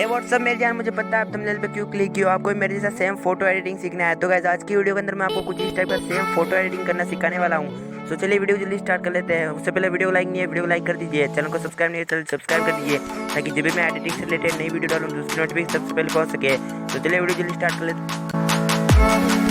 WhatsApp मेरे जान, मुझे पता है आप थंबनेल पे क्यों क्लिक किया, आपको मेरे जैसा सेम फोटो एडिटिंग सीखना है। तो गाइस आज की वीडियो के अंदर मैं आपको कुछ इस टाइप का सेम फोटो एडिटिंग करना सिखाने वाला हूँ। तो चलिए वीडियो जल्दी स्टार्ट कर लेते हैं। उससे पहले वीडियो लाइक नहीं है, वीडियो लाइक कर दीजिए। चैनल को सब्सक्राइब नहीं है, चैनल सब्सक्राइब कर दीजिए, ताकि जब भी मैं एडिटिंग से रिलेटेड नई वीडियो डालूँ तो उसकी नोटिफिकेशन सबसे पहले पहुँच सके। तो चलिए वीडियो जल्दी स्टार्ट कर लेते हैं।